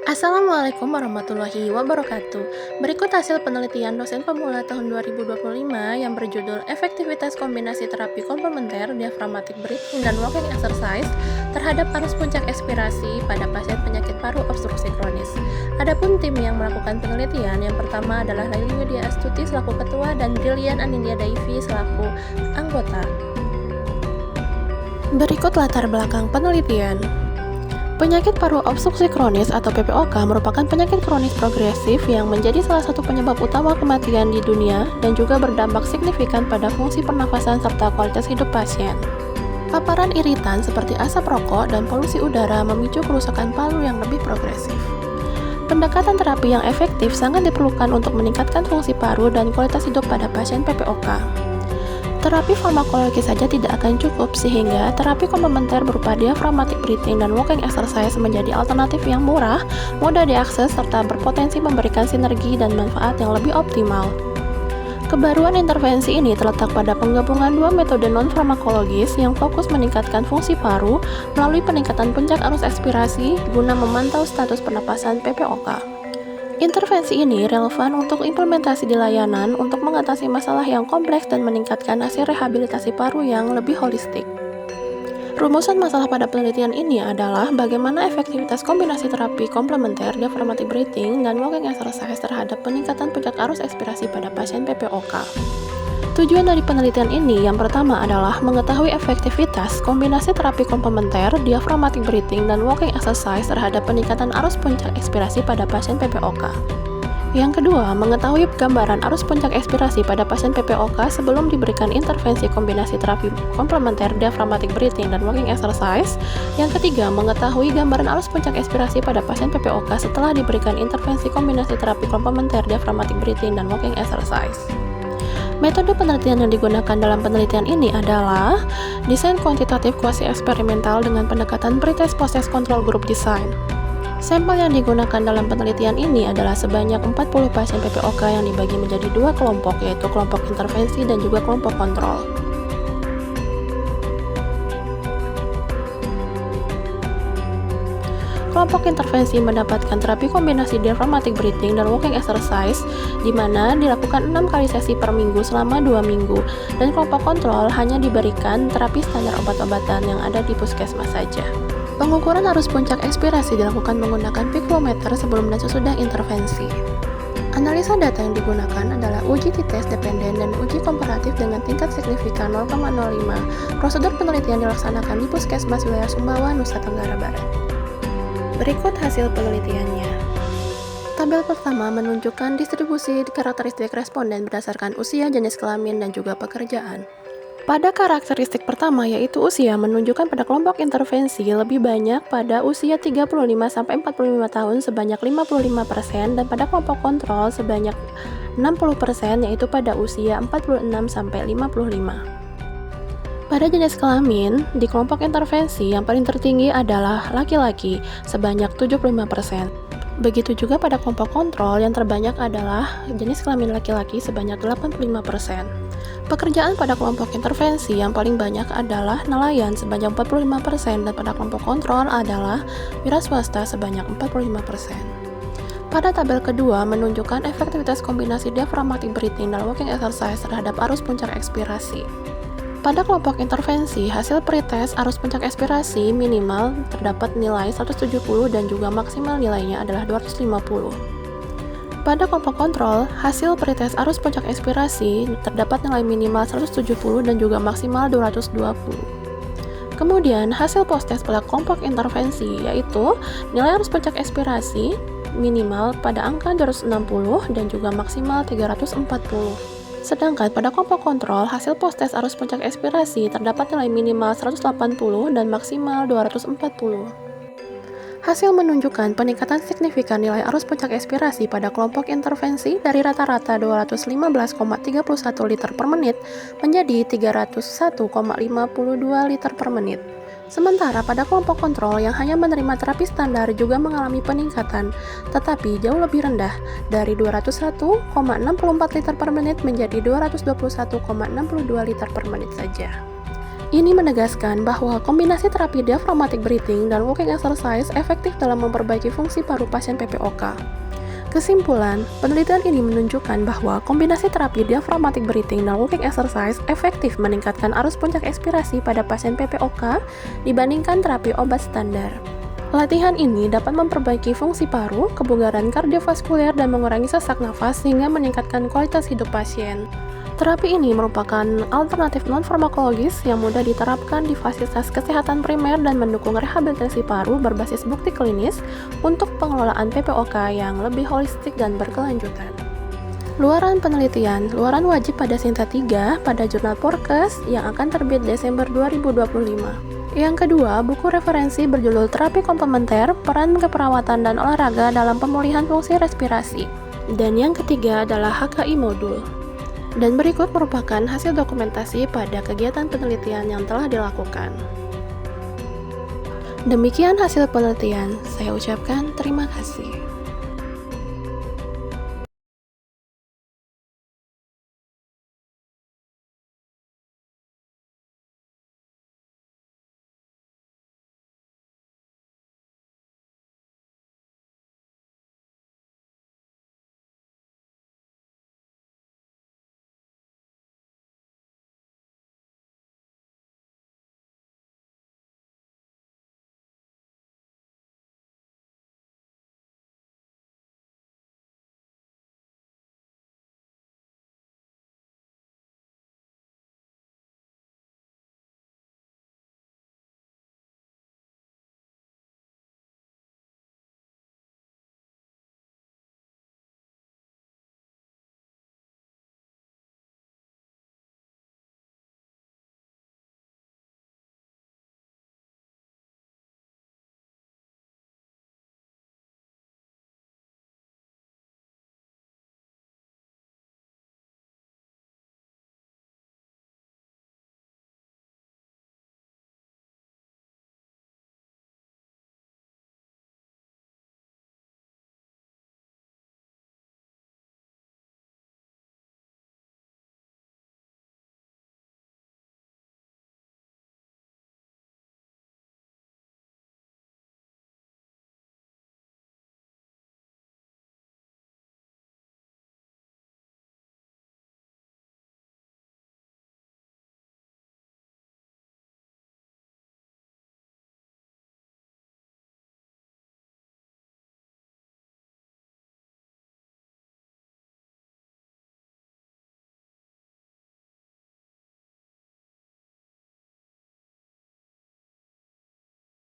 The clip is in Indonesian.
Assalamualaikum warahmatullahi wabarakatuh. Berikut hasil penelitian dosen pemula tahun 2025 yang berjudul Efektivitas Kombinasi Terapi Komplementer Diaphragmatic Breathing dan Walking Exercise terhadap arus puncak ekspirasi pada pasien penyakit paru obstruksi kronis. Adapun tim yang melakukan penelitian yang pertama adalah Laili Widya Astuti selaku ketua dan Brilian Anindya Daivi selaku anggota. Berikut latar belakang penelitian. Penyakit paru obstruksi kronis atau PPOK merupakan penyakit kronis progresif yang menjadi salah satu penyebab utama kematian di dunia dan juga berdampak signifikan pada fungsi pernafasan serta kualitas hidup pasien. Paparan iritan seperti asap rokok dan polusi udara memicu kerusakan paru yang lebih progresif. Pendekatan terapi yang efektif sangat diperlukan untuk meningkatkan fungsi paru dan kualitas hidup pada pasien PPOK. Terapi farmakologi saja tidak akan cukup, sehingga terapi komplementer berupa diaphragmatic breathing dan walking exercise menjadi alternatif yang murah, mudah diakses, serta berpotensi memberikan sinergi dan manfaat yang lebih optimal. Kebaruan intervensi ini terletak pada penggabungan dua metode non-farmakologis yang fokus meningkatkan fungsi paru melalui peningkatan puncak arus ekspirasi guna memantau status pernapasan PPOK. Intervensi ini relevan untuk implementasi di layanan untuk mengatasi masalah yang kompleks dan meningkatkan hasil rehabilitasi paru yang lebih holistik. Rumusan masalah pada penelitian ini adalah bagaimana efektivitas kombinasi terapi komplementer diaphragmatic breathing dan walking exercise terhadap peningkatan puncak arus ekspirasi pada pasien PPOK. Tujuan dari penelitian ini yang pertama adalah mengetahui efektivitas kombinasi terapi komplementer, diaphragmatic breathing, dan walking exercise terhadap peningkatan arus puncak ekspirasi pada pasien PPOK. Yang kedua, mengetahui gambaran arus puncak ekspirasi pada pasien PPOK sebelum diberikan intervensi kombinasi terapi komplementer, diaphragmatic breathing, dan walking exercise. Yang ketiga, mengetahui gambaran arus puncak ekspirasi pada pasien PPOK setelah diberikan intervensi kombinasi terapi komplementer, diaphragmatic breathing, dan walking exercise. Metode penelitian yang digunakan dalam penelitian ini adalah desain kuantitatif kuasi eksperimental dengan pendekatan pretest post-test control group design. Sampel yang digunakan dalam penelitian ini adalah sebanyak 40 pasien PPOK yang dibagi menjadi dua kelompok, yaitu kelompok intervensi dan juga kelompok kontrol. Kelompok intervensi mendapatkan terapi kombinasi diaphragmatic breathing dan walking exercise di mana dilakukan 6 kali sesi per minggu selama 2 minggu, dan kelompok kontrol hanya diberikan terapi standar obat-obatan yang ada di puskesmas saja. Pengukuran arus puncak ekspirasi dilakukan menggunakan pikrometer sebelum dan sesudah intervensi. Analisa data yang digunakan adalah uji t-test dependen dan uji komparatif dengan tingkat signifikan 0,05. Prosedur penelitian dilaksanakan di Puskesmas Wilayah Sumbawa, Nusa Tenggara Barat. Berikut hasil penelitiannya. Tabel pertama menunjukkan distribusi karakteristik responden berdasarkan usia, jenis kelamin, dan juga pekerjaan. Pada karakteristik pertama yaitu usia menunjukkan pada kelompok intervensi lebih banyak pada usia 35-45 tahun sebanyak 55% dan pada kelompok kontrol sebanyak 60% yaitu pada usia 46-55. Pada jenis kelamin, di kelompok intervensi yang paling tertinggi adalah laki-laki sebanyak 75%. Begitu juga pada kelompok kontrol yang terbanyak adalah jenis kelamin laki-laki sebanyak 85%. Pekerjaan pada kelompok intervensi yang paling banyak adalah nelayan sebanyak 45% dan pada kelompok kontrol adalah wira swasta sebanyak 45%. Pada tabel kedua menunjukkan efektivitas kombinasi diaphragmatic breathing dan walking exercise terhadap arus puncak ekspirasi. Pada kelompok intervensi, hasil pretest arus puncak ekspirasi minimal terdapat nilai 170 dan juga maksimal nilainya adalah 250. Pada kelompok kontrol, hasil pretest arus puncak ekspirasi terdapat nilai minimal 170 dan juga maksimal 220. Kemudian, hasil post-test pada kelompok intervensi yaitu nilai arus puncak ekspirasi minimal pada angka 260 dan juga maksimal 340. Sedangkan pada kelompok kontrol, hasil post-test arus puncak ekspirasi terdapat nilai minimal 180 dan maksimal 240. Hasil menunjukkan peningkatan signifikan nilai arus puncak ekspirasi pada kelompok intervensi dari rata-rata 215,31 liter per menit menjadi 301,52 liter per menit. Sementara pada kelompok kontrol yang hanya menerima terapi standar juga mengalami peningkatan, tetapi jauh lebih rendah dari 201,64 liter per menit menjadi 221,62 liter per menit saja. Ini menegaskan bahwa kombinasi terapi diaphragmatic breathing dan walking exercise efektif dalam memperbaiki fungsi paru pasien PPOK. Kesimpulan, penelitian ini menunjukkan bahwa kombinasi terapi diaphragmatic breathing dan walking exercise efektif meningkatkan arus puncak ekspirasi pada pasien PPOK dibandingkan terapi obat standar. Latihan ini dapat memperbaiki fungsi paru, kebugaran kardiovaskuler, dan mengurangi sesak nafas sehingga meningkatkan kualitas hidup pasien. Terapi ini merupakan alternatif non-farmakologis yang mudah diterapkan di fasilitas kesehatan primer dan mendukung rehabilitasi paru berbasis bukti klinis untuk pengelolaan PPOK yang lebih holistik dan berkelanjutan. Luaran penelitian, luaran wajib pada Sinta 3 pada jurnal Porkes yang akan terbit Desember 2025. Yang kedua, buku referensi berjudul Terapi Komplementer, Peran Keperawatan dan Olahraga dalam Pemulihan Fungsi Respirasi. Dan yang ketiga adalah HKI Modul. Dan berikut merupakan hasil dokumentasi pada kegiatan penelitian yang telah dilakukan. Demikian hasil penelitian, saya ucapkan terima kasih.